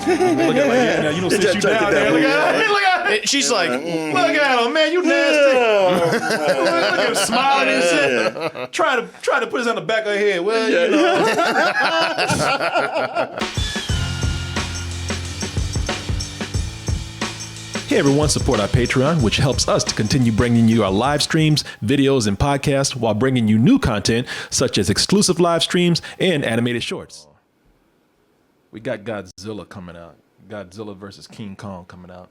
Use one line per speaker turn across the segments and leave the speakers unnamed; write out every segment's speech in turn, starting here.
Look at like, now you don't sit you down there. Look at her.
She's like,
look at him, man. You nasty. Look at him smiling and shit. Trying to put his on the back of her head. Well, you know. Hey everyone, support our Patreon, which helps us to continue bringing you our live streams, videos, and podcasts while bringing you new content such as exclusive live streams and animated shorts. We got Godzilla coming out. Godzilla vs King Kong coming out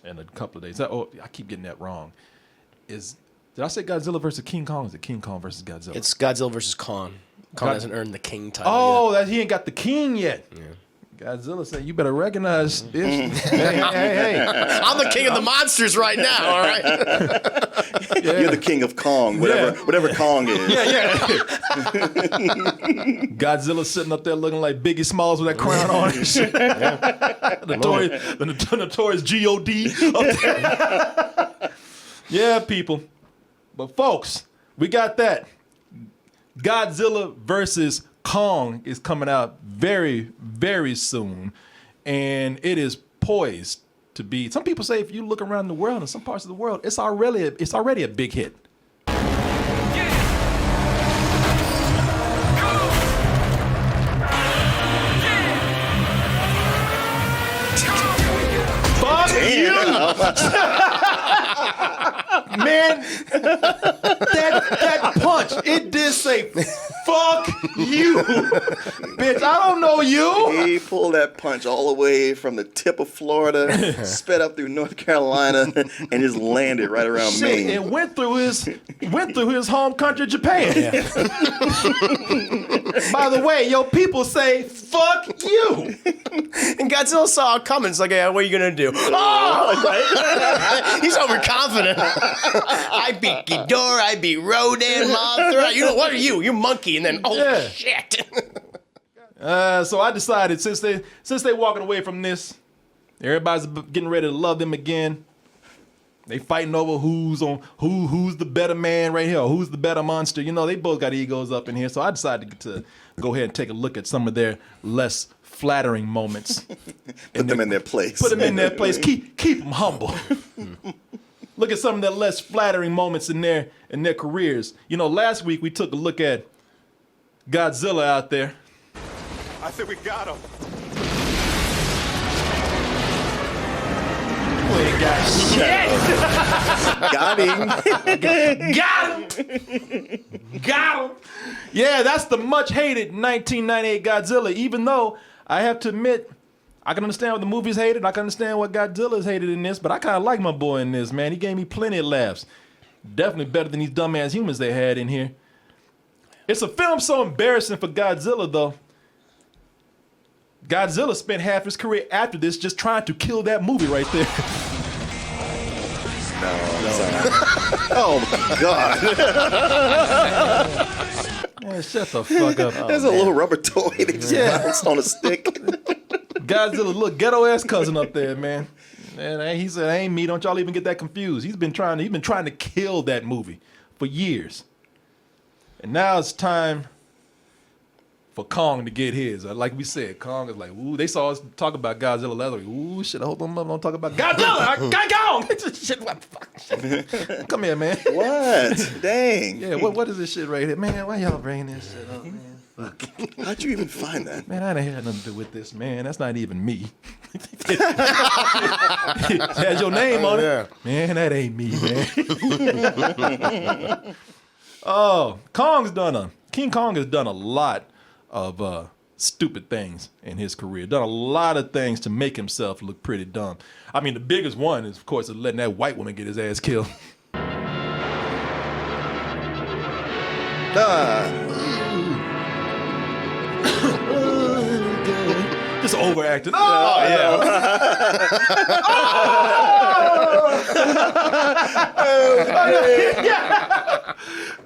in a couple of days. Oh, I keep getting that wrong. Did I say Godzilla vs King Kong? Or is it King Kong versus Godzilla?
it's Godzilla versus Kong. Kong hasn't earned the king title
Oh,
yet.
He ain't got the king yet. Yeah. Godzilla said, "You better recognize this." hey.
I'm the king of the monsters right now. All right.
Yeah. You're the king of Kong, whatever Kong is.
Yeah. Godzilla sitting up there looking like Biggie Smalls with that crown on and shit. The notorious G.O.D. up there. Yeah, people. But folks, we got that. Godzilla versus Kong is coming out very, very soon, and it is poised to be. Some people say if you look around the world, in some parts of the world, it's already a big hit. Fuck you! Man, that punch, it did say, fuck you, bitch, I don't know you.
He pulled that punch all the way from the tip of Florida, sped up through North Carolina, and just landed right around Maine.
It went through his home country, Japan. Yeah. By the way, your people say, fuck you.
And Godzilla saw it coming. It's like, hey, what are you going to do? Oh! Right? He's overconfident. I beat Ghidorah, I beat Rodan, Mothra. You know, what are you? You're monkey. And then, shit.
So I decided, since they walking away from this, everybody's getting ready to love them again. They fighting over who's the better man right here, or who's the better monster. You know, they both got egos up in here. So I decided to go ahead and take a look at some of their less flattering moments.
Put them in their place.
Put them in their place. Keep them humble. Look at some of their less flattering moments in their careers. You know, last week we took a look at Godzilla out there.
I think we got him.
We ain't got shit.
Got him.
Got him. Yeah, that's the much hated 1998 Godzilla. Even though I have to admit, I can understand what the movie's hated. I can understand what Godzilla's hated in this, but I kind of like my boy in this, man. He gave me plenty of laughs. Definitely better than these dumbass humans they had in here. It's a film so embarrassing for Godzilla, though. Godzilla spent half his career after this just trying to kill that movie right there.
No. Oh, my God.
Man, shut the fuck up.
There's a little rubber toy that just bounced on a stick.
Godzilla, little ghetto ass cousin up there, man. And he said, "Ain't me. Don't y'all even get that confused." He's been trying to kill that movie for years, and now it's time for Kong to get his. Like we said, Kong is like, ooh. They saw us talk about Godzilla last week. Ooh, shit. I hope I'm not talking about Godzilla. Kong. Shit, what the fuck? Shit. Come here, man.
What? Dang.
Yeah. What is this shit right here, man? Why y'all bringing this shit up, man? Fuck.
How'd you even find that?
Man, I didn't have nothing to do with this, man. That's not even me. It has your name on it. Yeah. Man, that ain't me, man. Oh, King Kong has done a lot of stupid things in his career. Done a lot of things to make himself look pretty dumb. I mean, the biggest one is, of course, letting that white woman get his ass killed. Just overacting. Oh, yeah.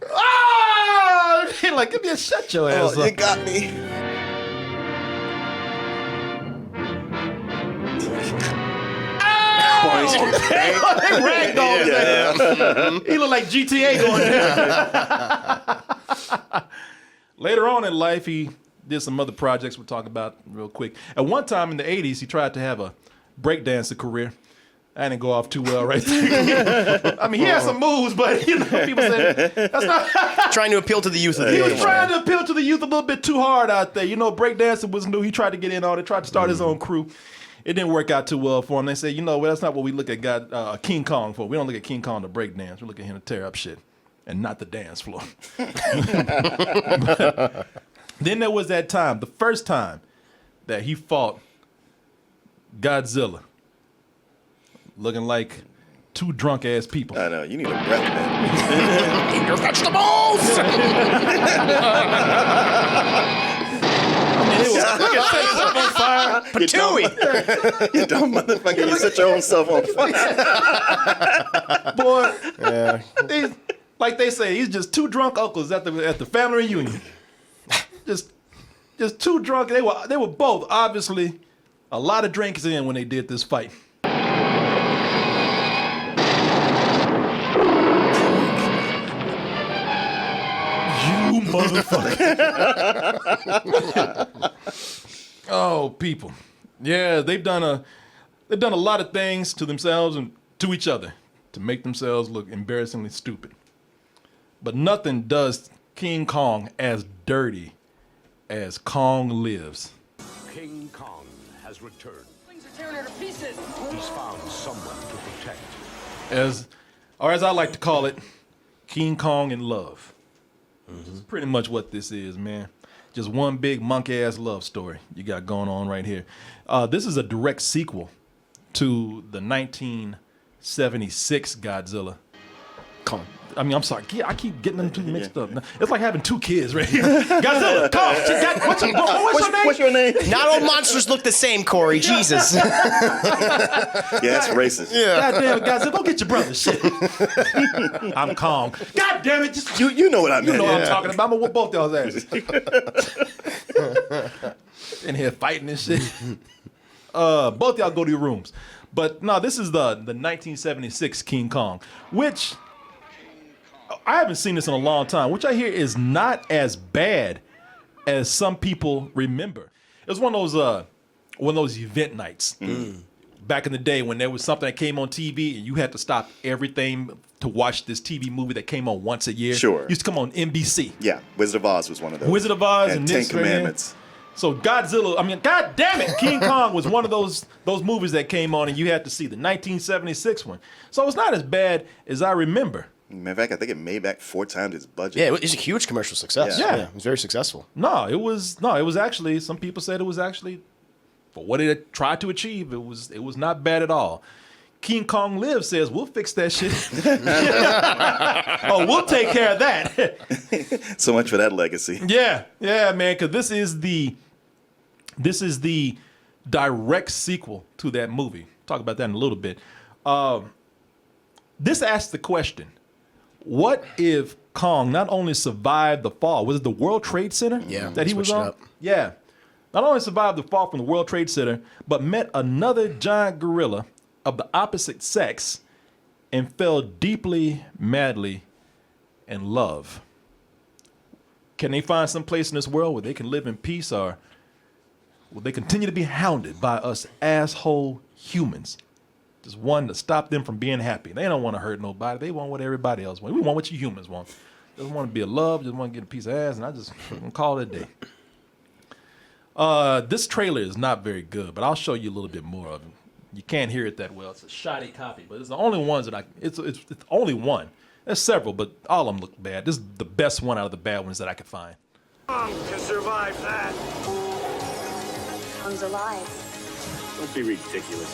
Oh, like, give me a shut your ass up.
You got me.
They ragdolled his ass. He looked like GTA going there. Later on in life, he did some other projects we'll talk about real quick. At one time in the 80s, he tried to have a breakdancer career. That didn't go off too well right there. I mean, he had some moves, but you know, people said that's not
Trying to appeal to the youth of the
he
day.
was trying to appeal to the youth a little bit too hard out there. You know, breakdancing was new. He tried to get in on it, tried to start his own crew. It didn't work out too well for him. They said, you know, well, that's not what we look at King Kong for. We don't look at King Kong to break dance. We look at him to tear up shit and not the dance floor. Then there was that time, the first time that he fought Godzilla, looking like two drunk ass people.
I know. You need a breath, man.
Eat your vegetables!
I mean, it was look at set yourself on fire.
Patooey!
You dumb motherfucker. You set your own self on fire.
Boy, yeah. Like they say, he's just two drunk uncles at the family reunion. Just two drunk. They were both obviously a lot of drinks in when they did this fight. You motherfucker. Oh, people. Yeah, they've done a lot of things to themselves and to each other to make themselves look embarrassingly stupid. But nothing does King Kong as dirty as Kong Lives.
King Kong has returned.
Things are tearing her to pieces.
He's found someone to protect.
As I like to call it, King Kong in love. It's pretty much what this is, man. Just one big monkey-ass love story you got going on right here. This is a direct sequel to the 1976 Godzilla.
Kong.
I mean, I'm sorry. I keep getting them two mixed up. It's like having two kids right here. Godzilla, Kong. What's your name?
What's your name?
Not all monsters look the same, Corey. Jesus.
Yeah, that's racist.
God damn it, Godzilla, go get your brother. Shit. I'm Kong. God damn it. Just,
You know what I meant.
you know what I'm talking about. I'm going to whoop both y'all's asses. In here fighting and shit. Both y'all go to your rooms. But no, this is the 1976 King Kong, which I haven't seen this in a long time, which I hear is not as bad as some people remember. It was one of those event nights back in the day when there was something that came on TV and you had to stop everything to watch this TV movie that came on once a year.
Sure.
It used to come on NBC.
Yeah, Wizard of Oz was one of those.
Wizard of Oz and
Ten
this right here.
Commandments.
So Godzilla, I mean, God damn it, King Kong was one of those movies that came on and you had to see the 1976 one. So it's not as bad as I remember.
Matter of fact, I think it made back 4 times its budget.
Yeah, it was a huge commercial success.
Yeah.
It was very successful.
It was actually, some people said it was actually, for what it had tried to achieve, it was not bad at all. King Kong Lives says, we'll fix that shit. Oh, we'll take care of that.
So much for that legacy.
Yeah, man, because this is the direct sequel to that movie. Talk about that in a little bit. This asks the question, what if Kong not only survived the fall, was it the World Trade Center that he was
switched it
on?
up.
Yeah. Not only survived the fall from the World Trade Center, but met another giant gorilla of the opposite sex and fell deeply, madly in love. Can they find some place in this world where they can live in peace, or will they continue to be hounded by us asshole humans? Just one to stop them from being happy. They don't want to hurt nobody. They want what everybody else wants. We want what you humans want. Just want to be loved, just want to get a piece of ass, and I just call it a day. This trailer is not very good, but I'll show you a little bit more of it. You can't hear it that well. It's a shoddy copy, but it's the only ones that it's only one. There's several, but all of them look bad. This is the best one out of the bad ones that I could find.
To survive that.
Kong's alive.
Don't be ridiculous.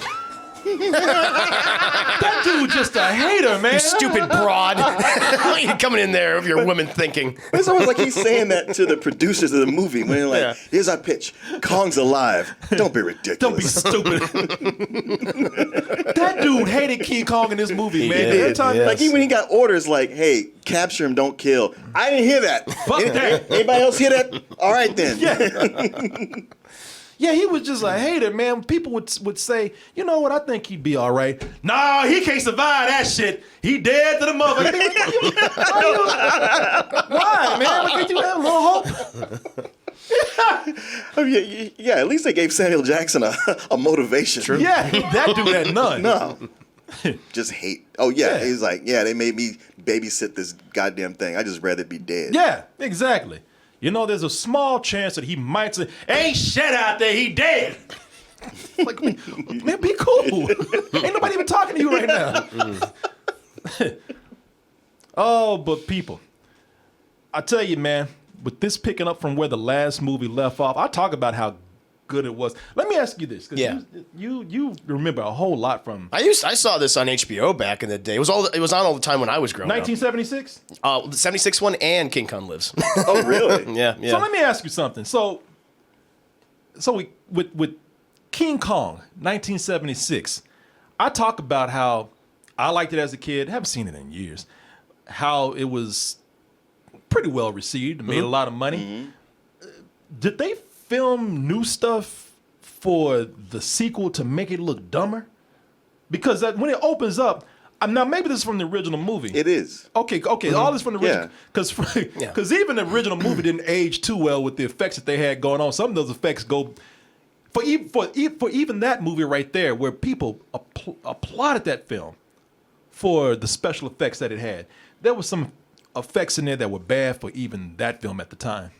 That dude just a hater, man.
You stupid broad. Why are you coming in there of your women thinking?
It's almost like he's saying that to the producers of the movie when they're like, here's our pitch. Kong's alive. Don't be ridiculous.
Don't be stupid. That dude hated King Kong in this movie, man.
He
Every
did.
time,
Like even when he got orders like, hey, capture him, don't kill. I didn't hear that.
Fuck that.
Anybody else hear that? All right then.
Yeah, he was just a hater, man. People would say, you know what, I think he'd be all right. Nah, he can't survive that shit. He dead to the mother. Why, man? Can't you have a little hope?
I mean, yeah, at least they gave Samuel Jackson a motivation. True.
Yeah, that dude had none.
No. Just hate. Oh, yeah.
Yeah.
He's like, yeah, they made me babysit this goddamn thing. I just rather be dead.
Yeah, exactly. You know, there's a small chance that he might say, ain't shit out there, he dead. Like, man, be cool. Ain't nobody even talking to you right now. Oh, but people, I tell you, man, with this picking up from where the last movie left off, I talk about how good it was. Let me ask you this, because you remember a whole lot from
I saw this on HBO back in the day. It was on all the time when I was growing
1976.
up. The 76 one and King Kong Lives.
Oh, really?
yeah.
So let me ask you something. So we with King Kong, 1976, I talk about how I liked it as a kid. Haven't seen it in years. How it was pretty well received, made a lot of money. Did they film new stuff for the sequel to make it look dumber? Because when it opens up, now maybe this is from the original movie.
It is.
Okay, all this from the original.
Yeah.
Because even the original movie didn't age too well with the effects that they had going on. Some of those effects go for even that movie right there, where people applauded that film for the special effects that it had. There was some effects in there that were bad for even that film at the time.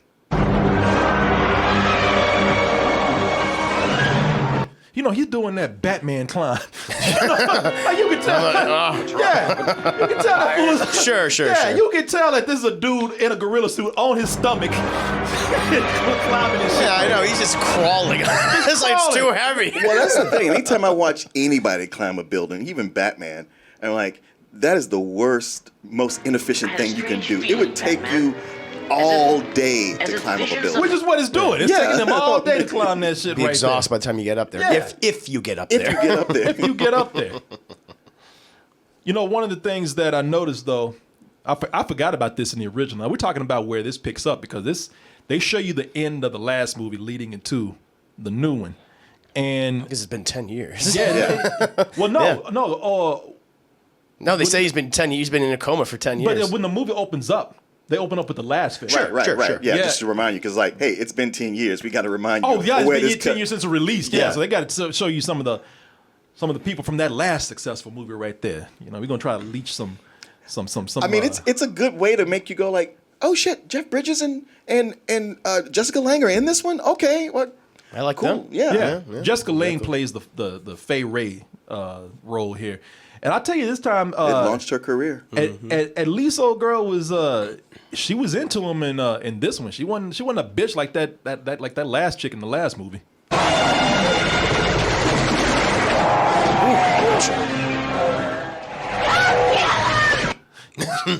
You know, he's doing that Batman climb. Like you can tell. Yeah, you can tell that fool is.
Sure.
You can tell that this is a dude in a gorilla suit on his stomach, climbing and shit.
Yeah, I know. He's just crawling. It's like it's too heavy.
Well, that's the thing. Anytime I watch anybody climb a building, even Batman, I'm like, that is the worst, most inefficient thing you can do. It would take you all day to climb up a building.
Which is what it's doing. It's taking them all day to climb that shit
Be
right
exhausted by the time you get up there.
Yeah.
If you get up
If
there.
you get up there.
if you get up there. You know, one of the things that I noticed, though, I forgot about this in the original. We're talking about where this picks up, because they show you the end of the last movie leading into the new one. And
Because it's been 10 years.
well, no.
No, they say he's been in a coma for 10 years.
But when the movie opens up, they open up with the last film.
Right.
Sure.
Yeah,
Yeah.
just to remind you, because like, hey, it's been 10 years. We got to remind you.
Oh yeah,
where
it's
this
been 10 years since it released. Yeah,
Yeah.
so they got to show you some of the people from that last successful movie right there. You know, we're gonna try to leech some.
I mean, it's a good way to make you go like, oh shit, Jeff Bridges and Jessica Lange are in this one. Okay, what?
I like
Cool.
them.
Yeah.
Jessica Lange plays the Fay Ray role here, and I tell you this time,
It launched her career.
at least old girl was she was into him in this one. She wasn't a bitch like that last chick in the last movie.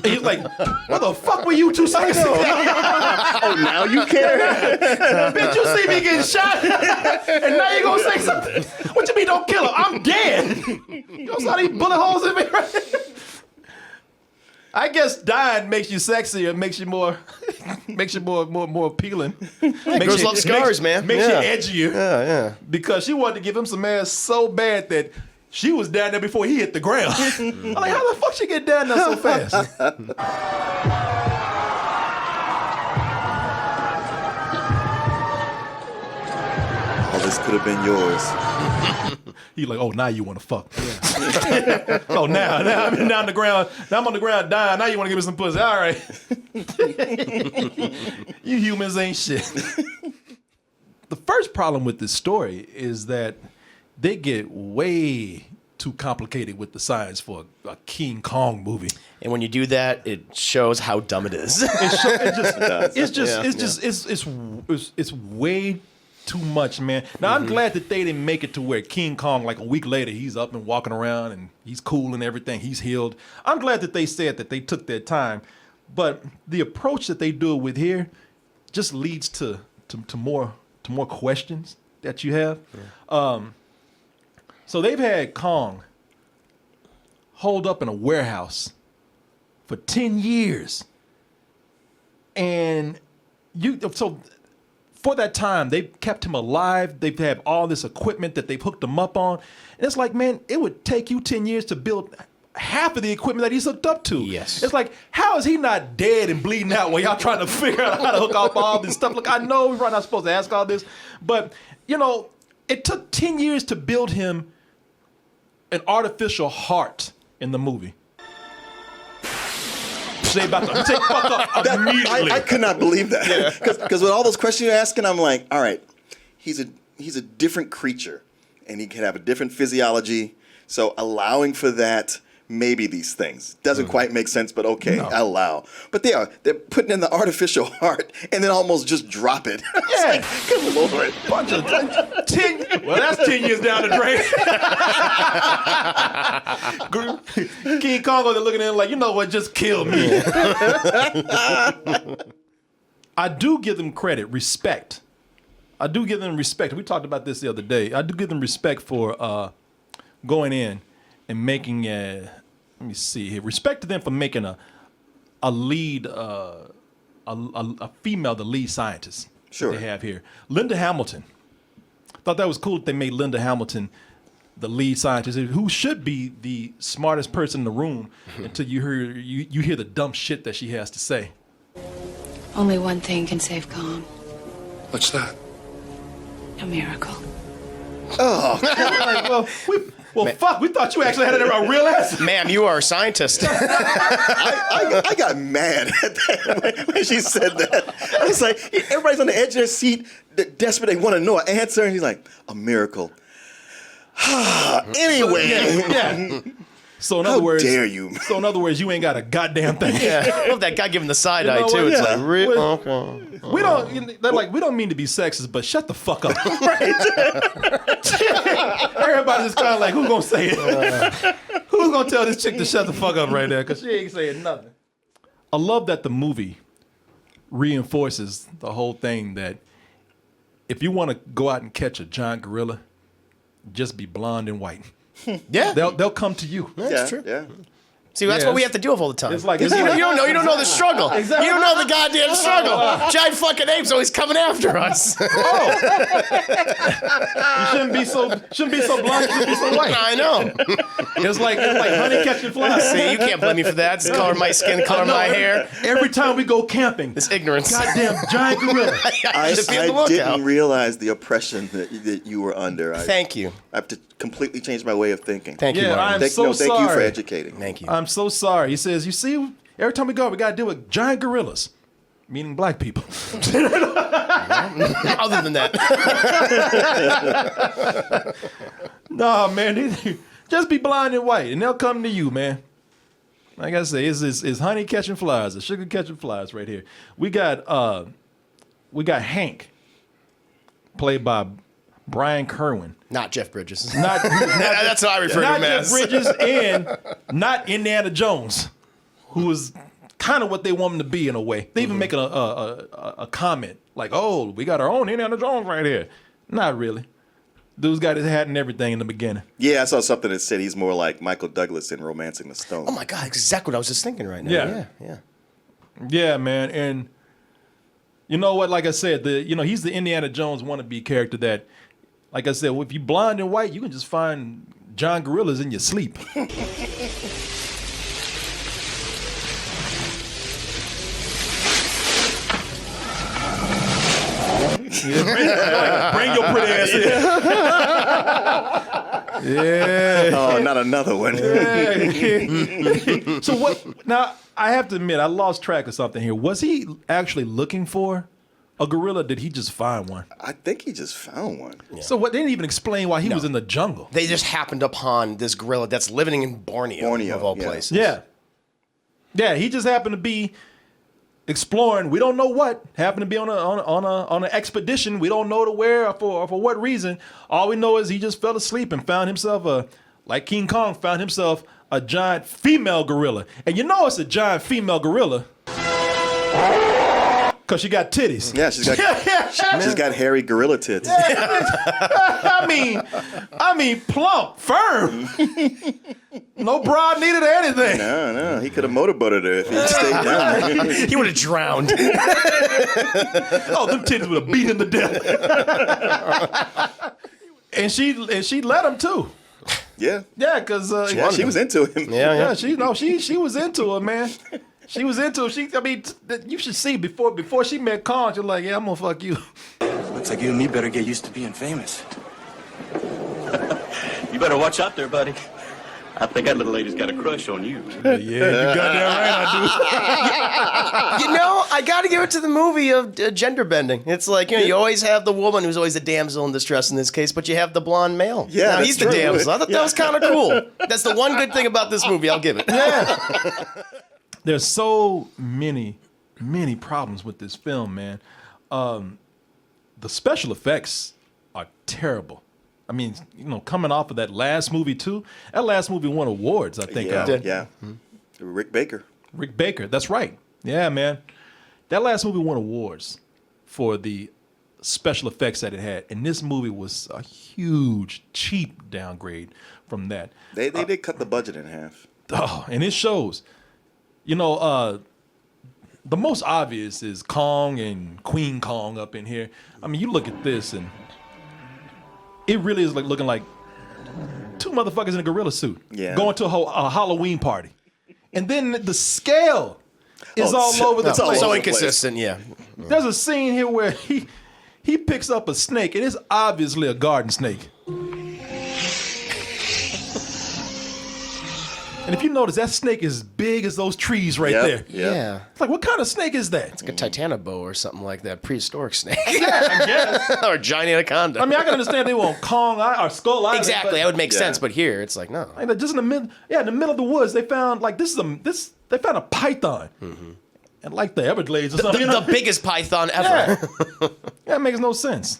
He's like, what the fuck were you two saying?
Oh, now you care?
Bitch, you see me getting shot, and now you gonna say something? What you mean don't kill her? I'm dead. You know how these bullet holes in me right there? I guess dying makes you sexier, makes you more appealing.
Girls love scars, man.
Makes
Yeah.
you edgier.
Yeah.
Because she wanted to give him some ass so bad that she was down there before he hit the ground. I'm like, how the fuck she get down there so fast?
All this could have been yours.
He like, oh, now you want to fuck. Oh, now I'm down the ground. Now I'm on the ground dying. Now you want to give me some pussy. All right. You humans ain't shit. The first problem with this story is that they get way too complicated with the science for a King Kong movie.
And when you do that, it shows how dumb it is.
It's way too much, man. Now I'm glad that they didn't make it to where King Kong, like a week later, he's up and walking around and he's cool and everything. He's healed. I'm glad that they said that they took their time, but the approach that they do it with here just leads to more questions that you have. Yeah. So they've had Kong holed up in a warehouse for 10 years, and for that time, they've kept him alive. They've had all this equipment that they've hooked him up on. And it's like, man, it would take you 10 years to build half of the equipment that he's hooked up to.
Yes.
It's like, how is he not dead and bleeding out while y'all trying to figure out how to hook up all this stuff? Look, I know we're not supposed to ask all this, but, you know, it took 10 years to build him an artificial heart in the movie. Say about to take fuck up immediately.
I could not believe that. Because with all those questions you're asking, I'm like, all right, he's a different creature, and he can have a different physiology. So allowing for that, maybe these things doesn't quite make sense, but okay, I'll allow. But they're putting in the artificial heart and then almost just drop it. It's like, good Lord.
Bunch of 10. Well, that's 10 years down the drain. King Kong was looking at him like, you know what, just kill me. I do give them credit, respect. I do give them respect. We talked about this the other day. I do give them respect for going in and making let me see here. Respect to them for making a lead, a female, the lead scientist.
Sure.
They have here. Linda Hamilton. Thought that was cool that they made Linda Hamilton the lead scientist, who should be the smartest person in the room until you hear the dumb shit that she has to say.
Only one thing can save Kong.
What's that?
A miracle.
Fuck, we thought you actually had a real answer.
Ma'am, you are a scientist.
I got mad at that when she said that. I was like, everybody's on the edge of their seat, desperate. They want to know an answer. And he's like, a miracle. Anyway.
Yeah. So in
How
other words,
dare you?
So in other words, you ain't got a goddamn thing.
Yeah. I love that guy giving the side eye,
know
too.
what?
It's
Yeah.
like, really?
Well,
Okay.
We don't. They're like, we don't mean to be sexist, but shut the fuck up. Everybody's just kind of like, who's gonna say it? Who's gonna tell this chick to shut the fuck up right there? Because she ain't saying nothing. I love that the movie reinforces the whole thing that if you want to go out and catch a giant gorilla, just be blonde and white.
Yeah.
They'll come to you.
That's true.
Yeah.
See, that's
Yeah,
what we have to deal with all the time.
It's like
you don't know the struggle.
Exactly.
You don't know the goddamn struggle. Giant fucking apes always coming after us.
You shouldn't be so blonde. You shouldn't be so white.
I know.
It's like honey catching flies.
See, you can't blame me for that. It's the color of my skin, the color of my hair.
Every time we go camping,
It's ignorance.
goddamn giant gorilla.
I
Just be on the lookout.
didn't realize the oppression that you were under.
Thank you.
I have to completely change my way of thinking.
Thank you,
Yeah,
Martin.
I'm
Thank,
so
thank you for
sorry.
educating.
Thank you.
I'm so sorry. He says, you see, every time we go, we got to deal with giant gorillas, meaning black people.
Other than that.
Nah, man, just be blind and white, and they'll come to you, man. Like I say, it's honey catching flies, it's sugar catching flies right here. We got Hank, played by Brian Kerwin.
Not Jeff Bridges.
That's
how I refer to
not
him as.
Jeff Bridges and not Indiana Jones, who is kind of what they want him to be in a way. They even make a comment like, "Oh, we got our own Indiana Jones right here." Not really. Dude's got his hat and everything in the beginning.
Yeah, I saw something that said he's more like Michael Douglas in Romancing the Stone.
Oh my God, exactly what I was just thinking right now.
Yeah. Yeah, man, and you know what? Like I said, he's the Indiana Jones wannabe character that, like I said, if you're blind and white, you can just find giant gorillas in your sleep. Bring your pretty ass in. Yeah.
Oh, not another one.
So what? Now I have to admit, I lost track of something here. Was he actually looking for a gorilla? Did he just find one?
I think he just found one.
So what? They didn't even explain why he was in the jungle.
They just happened upon this gorilla that's living in Borneo of all
yeah.
places.
Yeah. He just happened to be exploring. We don't know what happened to be on an expedition. We don't know to where or for what reason. All we know is he just fell asleep and found himself like King Kong found himself a giant female gorilla. And you know it's a giant female gorilla because she got titties.
Yeah, she's got hairy gorilla tits.
I mean, plump, firm. No bra needed or anything.
No, he could have motorboated her if he stayed down.
He would have drowned.
Oh, them titties would have beat him to death. And she let him too.
Yeah.
Yeah, because
Yeah, she was into him.
Yeah.
she was into it, man. She was into it. I mean, you should see before she met Kong, she's like, yeah, I'm gonna fuck you.
Looks like you and me better get used to being famous. You better watch out there, buddy. I think that little lady's got a crush on you.
Yeah, you goddamn right I do.
You know, I got to give it to the movie of gender bending. It's like, you always have the woman who's always the damsel in distress in this case, but you have the blonde male.
Yeah,
now,
that's
he's the
true.
damsel. I thought that was kind of cool. That's the one good thing about this movie. I'll give it.
There's so many problems with this film, man. The special effects are terrible. I mean, coming off of that last movie too. That last movie won awards, I think.
Yeah. Rick Baker.
Rick Baker, that's right. Yeah, man. That last movie won awards for the special effects that it had, and this movie was a huge, cheap downgrade from that.
They did cut the budget in half.
Oh, and it shows. The most obvious is Kong and Queen Kong up in here. I mean, you look at this and it really is like looking like two motherfuckers in a gorilla suit going to a Halloween party. And then the scale is all over the place.
So inconsistent, yeah.
There's a scene here where he picks up a snake. It is obviously a garden snake. And if you notice, that snake is as big as those trees right there.
Yeah.
It's like, what kind of snake is that?
It's like a titanoboa or something like that, prehistoric snake.
Yeah, I guess.
Or giant anaconda.
I mean, I can understand they want Kong or Skull Island.
Exactly, that would make sense, but here it's like, no.
Like, just in the middle of the woods, they found like they found a python, and like the Everglades or something.
The biggest python ever.
Yeah. That makes no sense.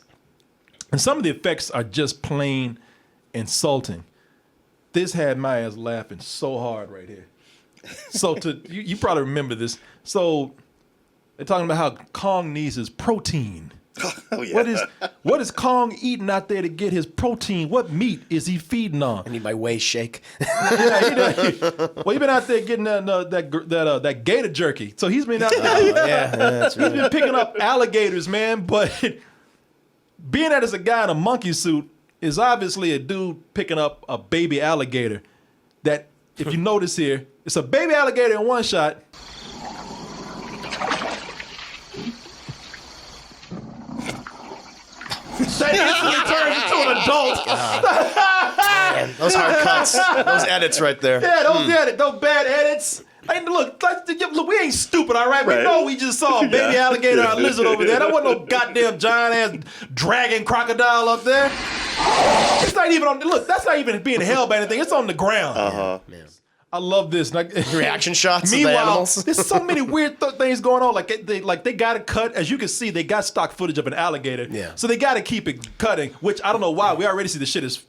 And some of the effects are just plain insulting. This had my ass laughing so hard right here. So you probably remember this. So they're talking about how Kong needs his protein.
Oh yeah.
What is Kong eating out there to get his protein? What meat is he feeding on?
I need my whey shake.
Well, he been out there getting that gator jerky. So he's been out there.
That's
He's been picking up alligators, man. But being that it's a guy in a monkey suit is obviously a dude picking up a baby alligator. That, if you notice here, it's a baby alligator in one shot. That instantly turns into an adult.
Man, those hard cuts, those edits right there.
Yeah, those bad edits. Hey, look, we ain't stupid, all right? We know we just saw a baby alligator or a lizard over there. That wasn't no goddamn giant ass dragon crocodile up there. It's not even on. Look, that's not even being held by anything. It's on the ground. I love this.
Reaction shots of the
Meanwhile,
animals.
there's so many weird things going on. Like they got to cut. As you can see, they got stock footage of an alligator.
Yeah.
So they got to keep it cutting. Which I don't know why. We already see the shit it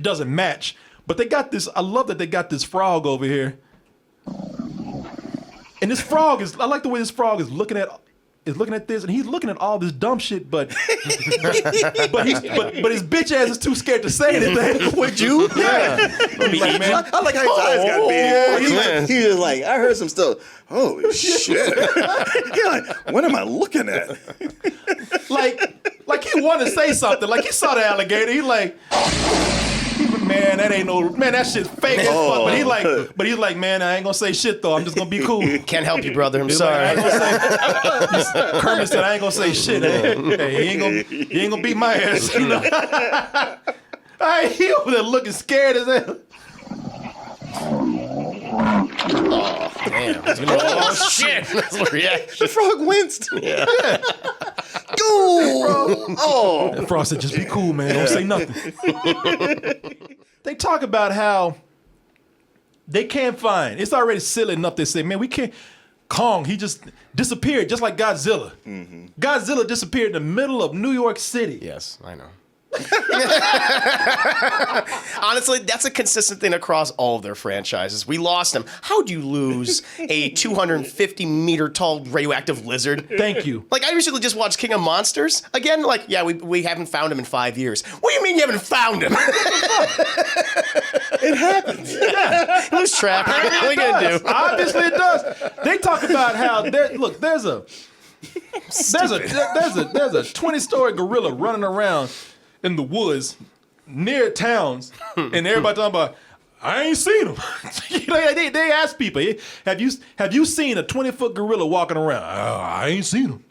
doesn't match. But they got this. I love that they got this frog over here. And this frog I like the way this frog is looking at this, and he's looking at all this dumb shit, but but his bitch ass is too scared to say anything. Would you? Yeah. Like, man,
I like how his eyes got big. He was like, I heard some stuff. Holy shit. He's like, what am I looking at?
like he wanted to say something. Like he saw the alligator. He like, man, that shit's fake as fuck. But he's like, man, I ain't gonna say shit though. I'm just gonna be cool.
Can't help you, brother. I'm sorry.
Kermit said, I ain't gonna say shit. Hey, he ain't gonna beat my ass. You know? He over there looking scared as hell.
Damn. Oh, shit. That's the reaction.
The frog winced.
Yeah.
Go. Oh.
And Frost said, just be cool, man. Don't say nothing. They talk about how they can't find. It's already silly enough they say, man, we can't. Kong, he just disappeared, just like Godzilla. Mm-hmm. Godzilla disappeared in the middle of New York City.
Yes, I know. Honestly, that's a consistent thing across all of their franchises. We lost him. How'd you lose a 250-meter tall radioactive lizard?
Thank you.
Like, I recently just watched King of Monsters. Again, like, yeah, we haven't found him in 5 years. What do you mean you haven't found him?
It happens.
Yeah.
Lose track. What are you gonna do?
Obviously it does. They talk about how there's a 20-story gorilla running around in the woods near towns, and everybody talking about, I ain't seen them. They ask people, have you seen a 20-foot gorilla walking around? Oh, I ain't seen him.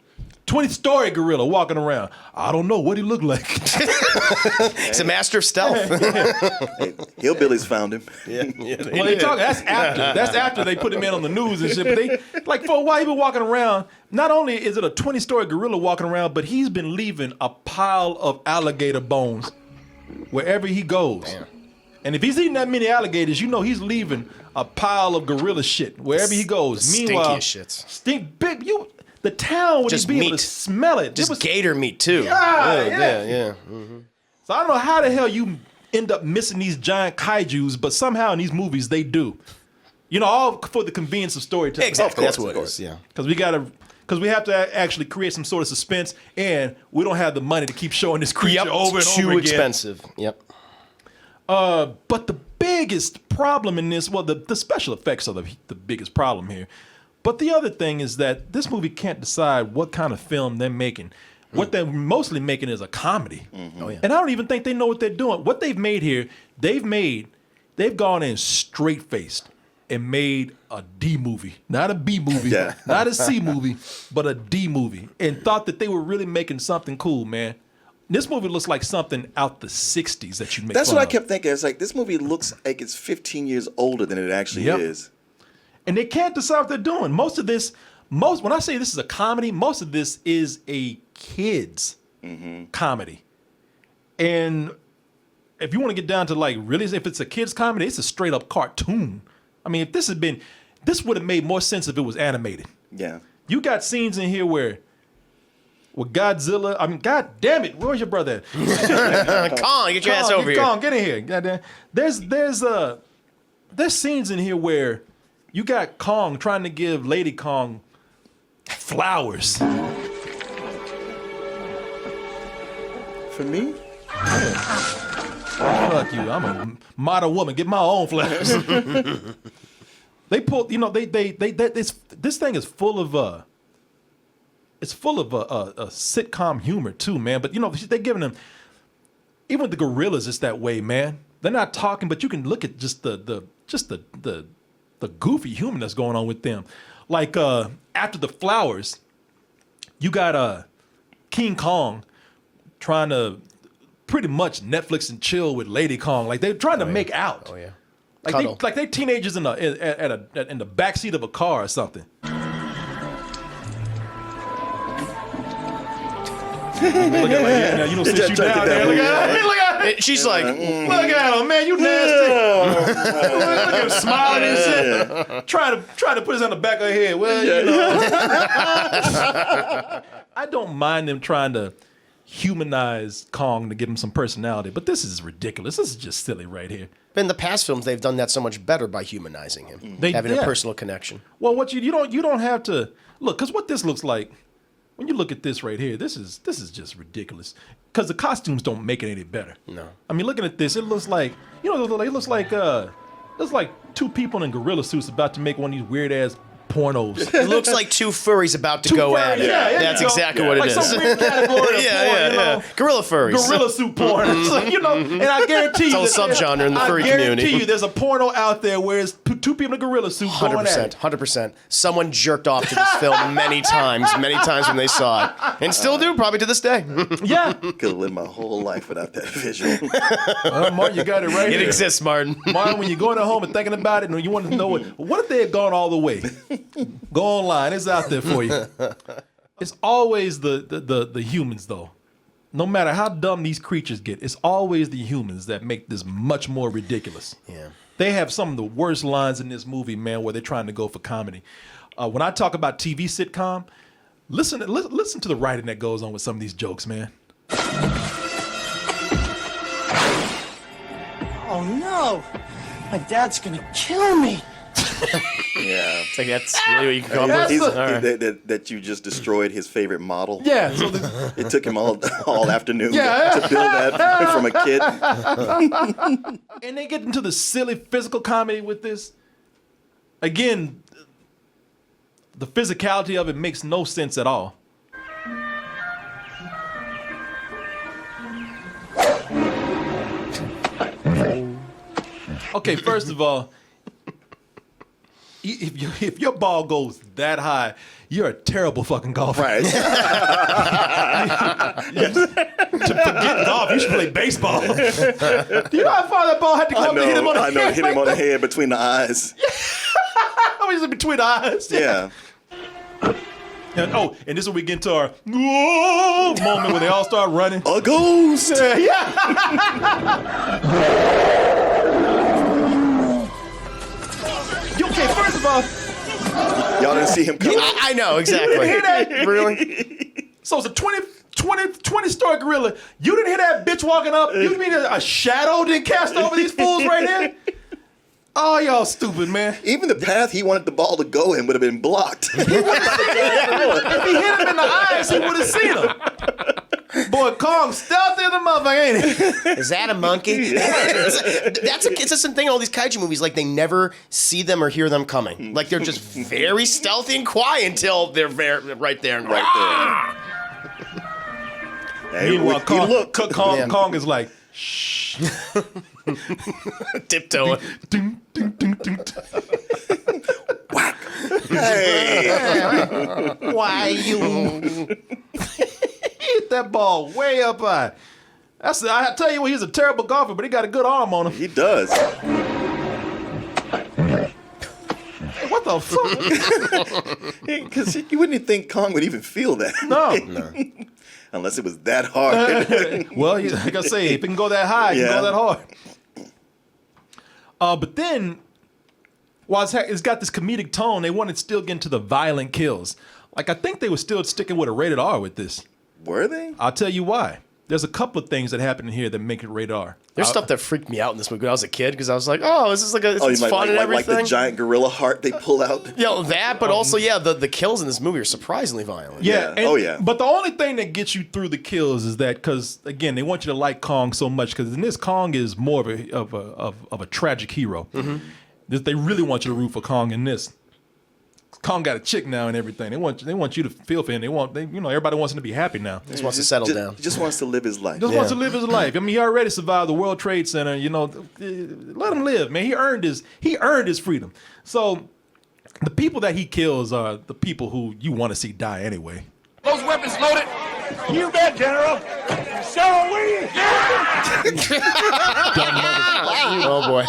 20-story gorilla walking around. I don't know what he looked like.
He's a master of stealth.
Hey, hillbillies found him.
Well, they talk. That's after. That's after they put him in on the news and shit. But they, like, for a while, he been walking around. Not only is it a 20-story gorilla walking around, but he's been leaving a pile of alligator bones wherever he goes.
Damn.
And if he's eating that many alligators, you know he's leaving a pile of gorilla shit wherever he goes.
The
Meanwhile,
stinkiest shits.
big the town would
Just
be able
meat.
to smell it.
Just
It was-
gator meat too.
Yeah. So I don't know how the hell you end up missing these giant kaijus, but somehow in these movies they do. You know, all for the convenience of storytelling.
Exactly. That's
Of
what it
course.
is. Yeah.
Because we have to actually create some sort of suspense, and we don't have the money to keep showing this creature over and
too
over again.
expensive. Yep.
But the biggest problem in this, well, the special effects are the biggest problem here. But the other thing is that this movie can't decide what kind of film they're making. What they're mostly making is a comedy.
Oh, yeah.
And I don't even think they know what they're doing. What they've made here, they've gone in straight-faced and made a D movie. Not a B movie,
Yeah.
not a C movie, but a D movie. And thought that they were really making something cool, man. This movie looks like something out the 60s that you make
That's
fun
what I
of.
kept thinking. It's like, this movie looks like it's 15 years older than it actually
Yep.
is.
And they can't decide what they're doing. When I say this is a comedy, most of this is a kid's comedy. And if you want to get down to like really, if it's a kid's comedy, it's a straight up cartoon. I mean, if this would have made more sense if it was animated.
Yeah.
You got scenes in here where Godzilla, I mean, God damn it, where's your brother at?
Kong, get your ass over here.
Kong, get in here. Goddamn. There's scenes in here where you got Kong trying to give Lady Kong flowers.
For me?
Fuck you. I'm a modern woman. Get my own flowers. They pulled, this thing is full of a sitcom humor too, man. But they're giving them, even with the gorillas, it's that way, man. They're not talking, but you can look at just the goofy humor that's going on with them. Like after the flowers, you got King Kong trying to pretty much Netflix and chill with Lady Kong. Like they're trying to make out.
Oh yeah.
Like they teenagers in the backseat of a car or something. Look at you don't sit you down there. Look at her.
She's like,
Look at him, man. You nasty. Look at him smiling and shit. Trying to put his on the back of her head. Well, I don't mind them trying to humanize Kong to give him some personality, but this is ridiculous. This is just silly right here.
in the past films, they've done that so much better by humanizing him, having a personal connection.
Well, what you don't have to look, because what this looks like, when you look at this right here, this is just ridiculous. Because the costumes don't make it any better. No. I mean, looking at this, it looks like it looks like two people in gorilla suits about to make one of these weird ass pornos.
It looks like two furries about to go at it.
Yeah,
that's exactly what it is.
Like some weird category of porn,
Gorilla furries.
Gorilla suit porn. And I guarantee you,
it's all subgenre in the furry community.
I guarantee you, there's a porno out there where it's two people in a gorilla suit going at it.
100%. Someone jerked off to this film many times when they saw it, and still do probably to this day.
Yeah,
Could have lived my whole life without that visual.
Martin, you got it right.
It
here.
exists, Martin.
Martin, when you're going at home and thinking about it, and you want to know what if they had gone all the way? Go online; it's out there for you. It's always the humans, though. No matter how dumb these creatures get, it's always the humans that make this much more ridiculous.
Yeah.
They have some of the worst lines in this movie, man, where they're trying to go for comedy. When I talk about TV sitcom, listen to the writing that goes on with some of these jokes, man.
Oh no! My dad's gonna kill me!
Yeah.
Like that's really what you can come up with. All right.
That you just destroyed his favorite model.
Yeah. So
It took him all afternoon
Yeah.
to build that from a kid.
and they get into the silly physical comedy with this. Again, the physicality of it makes no sense at all. Okay, first of all, if your ball goes that high, you're a terrible fucking golfer.
Right.
To forget golf, you should play baseball. Do you know how far that ball had to go up to hit him on the head?
Hit him on the head between the eyes.
I mean, between the eyes.
Yeah.
And this is where we get into our whoa moment where they all start running.
A ghost.
Yeah. Okay, first of all,
Y'all didn't see him coming.
I know, exactly.
you didn't hear that?
Really?
So it's a 20-story gorilla. You didn't hear that bitch walking up? You mean a shadow didn't cast over these fools right here? Oh, y'all stupid, man.
Even the path he wanted the ball to go in would have been blocked.
If he hit him in the eyes, he would have seen him. Boy, Kong stealthy in the motherfucker, ain't it?
Is that a monkey? It's a consistent thing in all these kaiju movies. Like, they never see them or hear them coming. Like, they're just very stealthy and quiet until they're right there. And
Right there. Hey,
Meanwhile,
Kong,
Kong is like, shh.
tiptoeing.
Ding, ding, ding, ding.
Whack. Hey.
Why you hit that ball way up high? I tell you what, he's a terrible golfer, but he got a good arm on him.
He does.
What the fuck?
Because you wouldn't think Kong would even feel that.
No.
Unless it was that hard.
Well, like I say, if it can go that high, it can go that hard. But then, while it's got this comedic tone, they wanted to still get into the violent kills. Like, I think they were still sticking with a rated R with this.
Were they?
I'll tell you why. There's a couple of things that happen in here that make it rated R.
There's stuff that freaked me out in this movie when I was a kid because I was like, oh, this is like it's fun and everything.
Like the giant gorilla heart they pull out.
Yeah, that, but also, the kills in this movie are surprisingly violent.
Yeah. But the only thing that gets you through the kills is that, because again, they want you to like Kong so much, because in this, Kong is more of a tragic hero. Mm-hmm. They really want you to root for Kong in this. Kong got a chick now and everything. They want you to feel for him. Everybody wants him to be happy now.
Just wants to settle down.
Just wants to live his life.
Wants to live his life. I mean, he already survived the World Trade Center. Let him live, man. He earned his freedom. So the people that he kills are the people who you want to see die anyway.
Those weapons loaded. You bet, General. So are we.
Oh boy.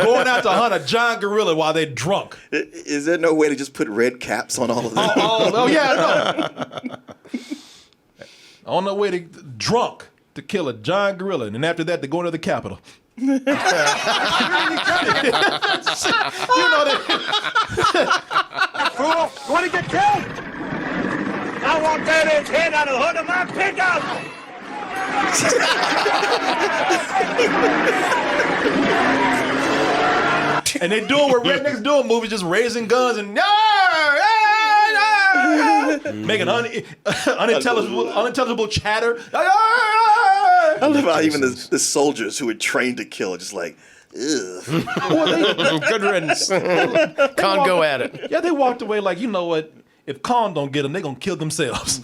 Going out to hunt a giant gorilla while they're drunk.
Is there no way to just put red caps on all of them?
Oh yeah, no. On their way to drunk to kill a giant gorilla, and then after that, they go into the Capitol. You know that.
Fool, you want to get killed? I want that head out of the hood of my pickup.
And they doing what rednecks do in movies, just raising guns and making unintelligible chatter.
I love how even the soldiers who were trained to kill are just like, ugh.
Good riddance. Can't go at it.
Yeah, they walked away like, you know what? If Kong don't get them, they're going to kill themselves.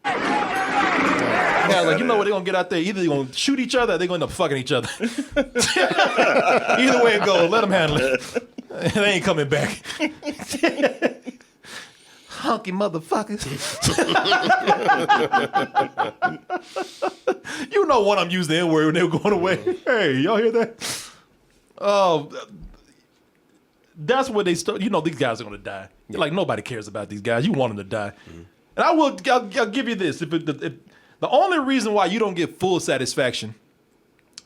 Yeah, like, you know what? They're going to get out there. Either they're going to shoot each other or they're going to end up fucking each other. Either way it goes, let them handle it. They ain't coming back. Honky motherfuckers. You know when I'm using the N-word when they were going away. Hey, y'all hear that? Oh, that's where they start. You know these guys are going to die. Like, nobody cares about these guys. You want them to die. Mm-hmm. And I'll give you this. If the only reason why you don't get full satisfaction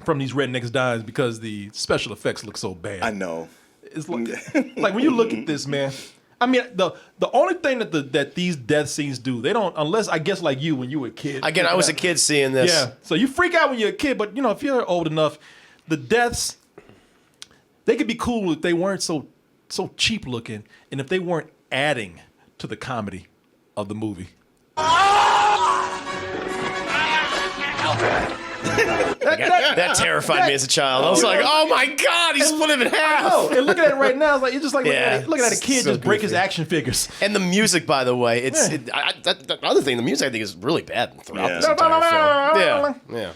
from these rednecks dying is because the special effects look so bad.
I know.
It's like when you look at this, man. I mean, the only thing that these death scenes do, they don't, unless, I guess, like you when you were a kid.
Again, I was a kid seeing this.
Yeah. So you freak out when you're a kid, but if you're old enough, the deaths, they could be cool if they weren't so cheap looking, and if they weren't adding to the comedy of the movie.
That terrified me as a child. I was like, oh my God, he split him in half.
Oh, and looking at it right now, it's like, you're just like looking at a kid
so
just break his
goofy.
action figures.
And the music, by the way, the other thing, the music I think is really bad throughout this entire film. Yeah.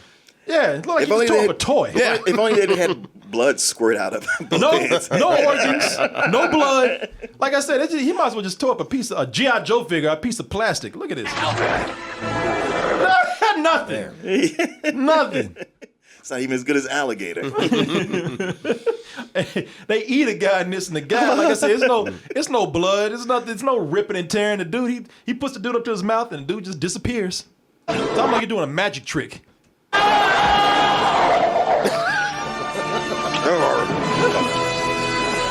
Yeah, it looked like
If
he
only
just tore
they
up a toy.
Yeah.
If only they had blood squirt out of both
No,
hands.
no organs, no blood. Like I said, he might as well just tore up a G.I. Joe figure, a piece of plastic. Look at this. Nothing. Nothing.
It's not even as good as alligator.
They eat a guy in this, and the guy, like I said, it's no blood. It's no ripping and tearing. The dude, he puts the dude up to his mouth, and the dude just disappears. It's almost like you're doing a magic trick.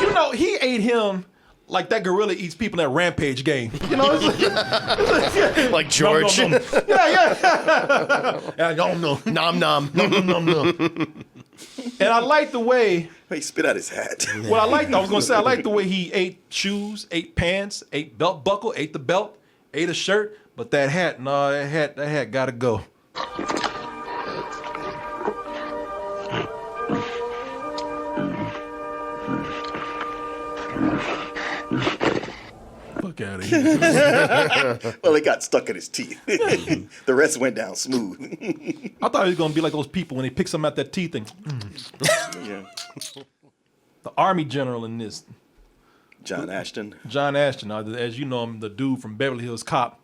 You know, he ate him like that gorilla eats people in that Rampage game. You know, it's
Like George.
Nom, nom, nom. Yeah. Nom, nom.
Nom nom.
Nom, nom. And I like the way.
He spit out his hat.
Well, I was gonna say I like the way he ate shoes, ate pants, ate belt buckle, ate the belt, ate a shirt, but that hat, no, that hat gotta go. Fuck out of here.
Well, it got stuck in his teeth. The rest went down smooth.
I thought he was gonna be like those people when they pick something out their teeth and
Yeah.
the army general in this.
John Ashton.
John Ashton, as you know him, the dude from Beverly Hills Cop.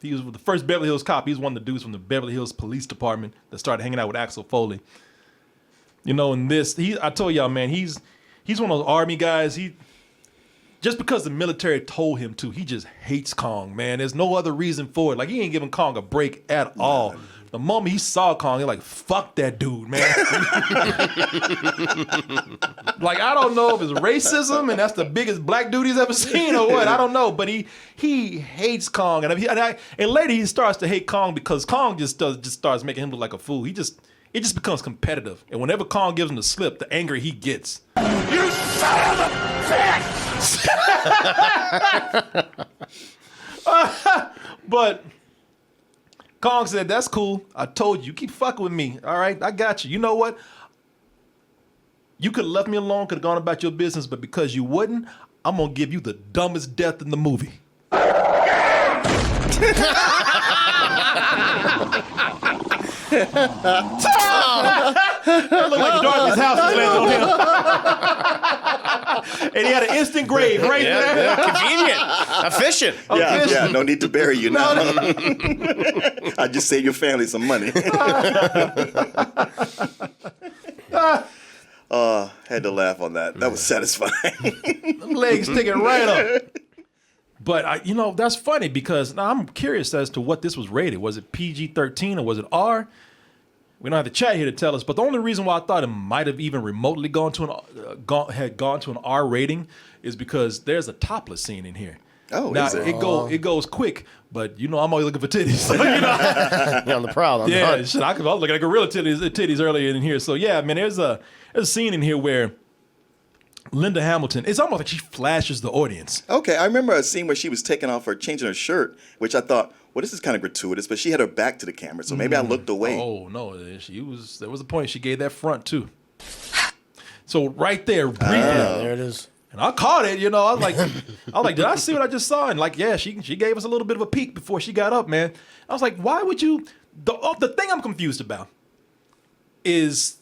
He was the first Beverly Hills Cop. He's one of the dudes from the Beverly Hills Police Department that started hanging out with Axel Foley. You know, in this, I told y'all, man, he's one of those army guys. Just because the military told him to, he just hates Kong, man. There's no other reason for it. Like, he ain't giving Kong a break at all. The moment he saw Kong, he's like, fuck that dude, man. Like, I don't know if it's racism and that's the biggest black dude he's ever seen or what. I don't know. But he hates Kong. And later he starts to hate Kong because Kong just starts making him look like a fool. It just becomes competitive. And whenever Kong gives him the slip, the angry he gets.
You son of a bitch!
But Kong said, that's cool. I told you, keep fucking with me. All right, I got you. You know what? You could have left me alone, could have gone about your business, but because you wouldn't, I'm going to give you the dumbest death in the movie. It looked like Dorothy's house was landing on him. And he had an instant grave right there.
Yeah, convenient. Efficient.
Yeah, no need to bury you now. I just save your family some money. Had to laugh on that. That was satisfying.
Legs sticking right up. But, that's funny because now I'm curious as to what this was rated. Was it PG-13 or was it R? We don't have the chat here to tell us. But the only reason why I thought it might have even remotely gone to an R rating is because there's a topless scene in here.
Oh,
now,
is there?
It goes quick, but I'm always looking for titties. So,
You're on the prowl. On the
yeah,
hunt.
shit, I was looking at gorilla titties earlier in here. So yeah, man, there's a scene in here where Linda Hamilton, it's almost like she flashes the audience.
Okay, I remember a scene where she was taking off her, changing her shirt, which I thought, well, this is kind of gratuitous, but she had her back to the camera, so maybe I looked away.
Oh no, there was a point. She gave that front too. So right there, briefly,
There it is.
and I caught it. I was like, did I see what I just saw? And like, yeah, she gave us a little bit of a peek before she got up, man. I was like, why would you? The thing I'm confused about is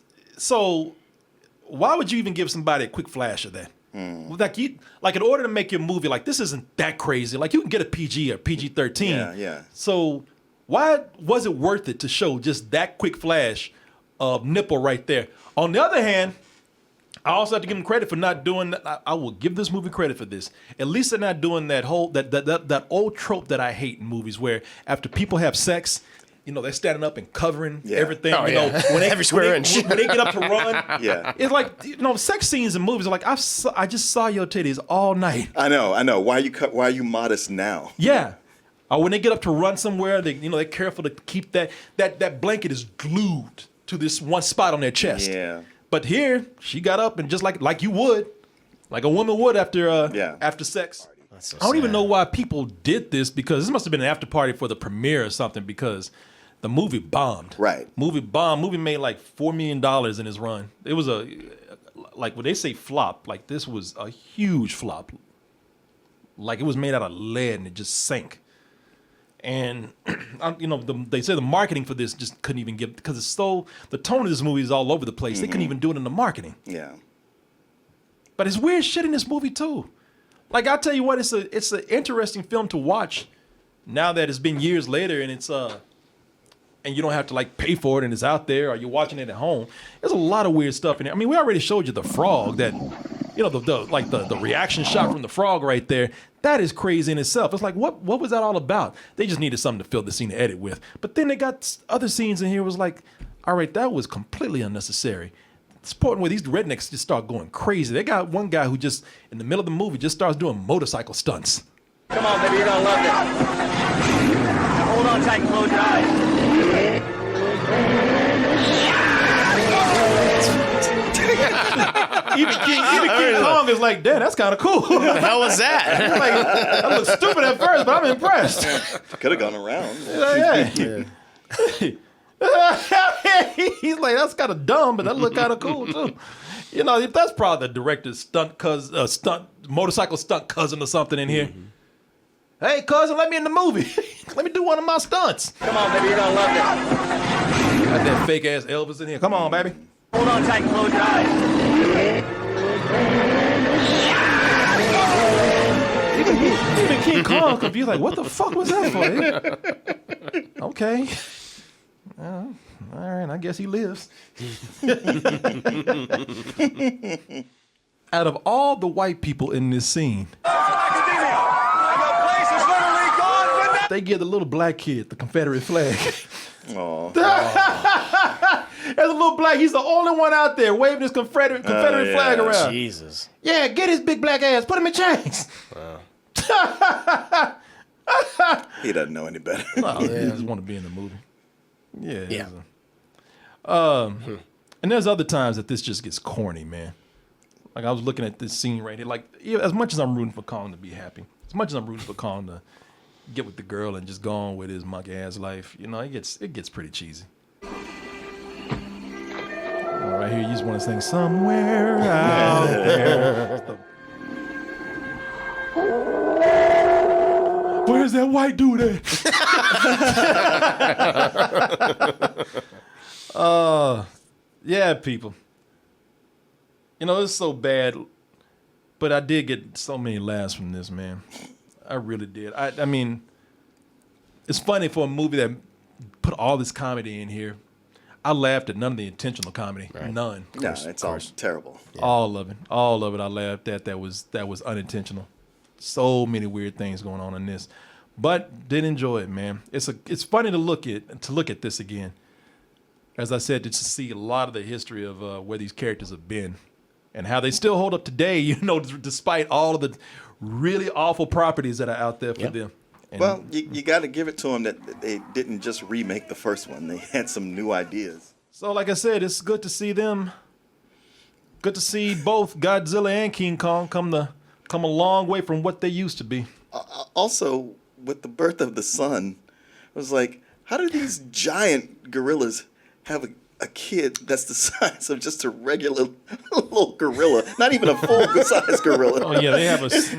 why would you even give somebody a quick flash of that? Like in order to make your movie, like this isn't that crazy. Like you can get a PG or PG-13.
Yeah.
So why was it worth it to show just that quick flash of nipple right there? On the other hand, I also have to give them credit for not doing that. I will give this movie credit for this. At least they're not doing that whole that old trope that I hate in movies where after people have sex, they're standing up and covering everything.
Oh, yeah. Every square inch.
When they get up to run,
Yeah.
it's like sex scenes in movies are like I just saw your titties all night.
I know. Why are you modest now?
Yeah. Or when they get up to run somewhere, they're careful to keep that blanket is glued to this one spot on their chest.
Yeah.
But here, she got up and just like you would, like a woman would after sex.
That's so
I don't even
sad.
know why people did this because this must have been an after party for the premiere or something because the movie bombed.
Right.
Movie bombed. Movie made like $4 million in its run. It was like when they say flop, like this was a huge flop. Like it was made out of lead and it just sank. And they say the marketing for this just couldn't even give, because the tone of this movie is all over the place. They couldn't even do it in the marketing.
Yeah.
But it's weird shit in this movie too. Like, I'll tell you what, it's an interesting film to watch now that it's been years later, and and you don't have to like pay for it and it's out there, or you're watching it at home. There's a lot of weird stuff in there. I mean, we already showed you the frog, that the reaction shot from the frog right there. That is crazy in itself. It's like, what was that all about? They just needed something to fill the scene to edit with. But then they got other scenes in here was like, all right, that was completely unnecessary. It's important where these rednecks just start going crazy. They got one guy who just, in the middle of the movie, just starts doing motorcycle stunts.
Come on, baby, you're gonna love this. Now hold on tight and close your eyes.
Even King Kong is like, damn, that's kind of cool.
What the hell was that?
Like, that looks stupid at first, but I'm impressed.
Could have gone around.
He's like, that's kind of dumb, but that looked kind of cool too. You know, if that's probably the director's motorcycle stunt cousin or something in here. Hey, cousin, let me in the movie. Let me do one of my stunts.
Come on, baby, you're gonna love this.
Got that fake ass Elvis in here. Come on, baby.
Hold on tight and close your eyes.
Even King Kong could be like, what the fuck was that for? Okay. All right, I guess he lives. Out of all the white people in this scene, they give the little black kid the Confederate flag.
Aw.
There's a little black, he's the only one out there waving his Confederate flag around.
Jesus.
Yeah, get his big black ass, put him in chains.
He doesn't know any better.
Oh, he just want to be in the movie. Yeah.
Yeah.
And there's other times that this just gets corny, man. Like, I was looking at this scene right here. Like, as much as I'm rooting for Kong to be happy, as much as I'm rooting for Kong to get with the girl and just go on with his monkey ass life, you know, it gets pretty cheesy. All right, here you just want to sing somewhere out there. Where's that white dude at? Yeah, people. You know, it's so bad, but I did get so many laughs from this, man. I really did. I mean, it's funny for a movie that put all this comedy in here. I laughed at none of the intentional comedy. Right. None.
No, it's all terrible.
Yeah. All of it. I laughed at. That was unintentional. So many weird things going on in this, but did enjoy it, man. It's funny to look at this again. As I said, just to see a lot of the history of where these characters have been and how they still hold up today, you know, despite all of the really awful properties that are out there for them. And,
well, you got to give it to them that they didn't just remake the first one. They had some new ideas.
So, like I said, it's good to see them. Good to see both Godzilla and King Kong come a long way from what they used to be.
Also, with the birth of the son, I was like, how do these giant gorillas have a kid that's the size of just a regular little gorilla, not even a full-size gorilla?
Oh yeah, they have
It's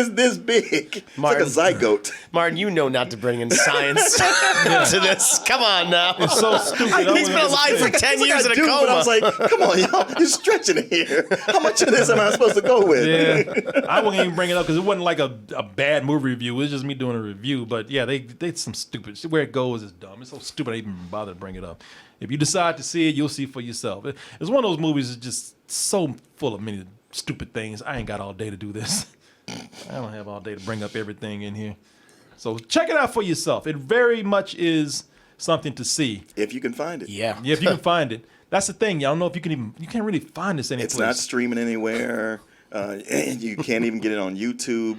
this big.
Martin,
it's like a zygote.
Martin, you know not to bring in science to this. Come on now.
It's so stupid.
He's been alive for 10 years in a coma.
But I was like, come on, y'all, you're stretching it here. How much of this am I supposed to go with?
Yeah, I wouldn't even bring it up because it wasn't like a bad movie review. It was just me doing a review. But yeah, they some stupid. Where it goes is dumb. It's so stupid I even bother to bring it up. If you decide to see it, you'll see for yourself. It's one of those movies that's just so full of many stupid things. I ain't got all day to do this. I don't have all day to bring up everything in here. So check it out for yourself. It very much is something to see.
If you can find it.
Yeah.
Yeah, if you can find it. That's the thing. Y'all know if you can't really find this anywhere.
It's not streaming anywhere. And you can't even get it on YouTube.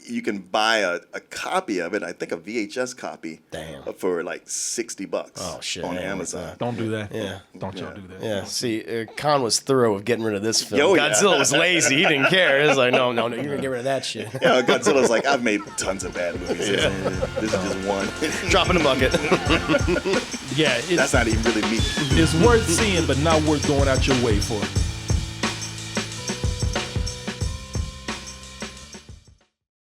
You can buy a copy of it. I think a VHS copy.
Damn.
For like $60.
Oh shit.
On Amazon.
Don't do that.
Yeah.
Don't y'all do that.
Yeah. See, Khan was thorough of getting rid of this film.
Oh, yeah.
Godzilla was lazy. He didn't care. He was like, no, you're gonna get rid of that shit.
Yeah, Godzilla's like, I've made tons of bad movies.
Yeah.
This is just one.
Drop in a bucket.
Yeah.
That's not even really me.
It's worth seeing, but not worth going out your way for.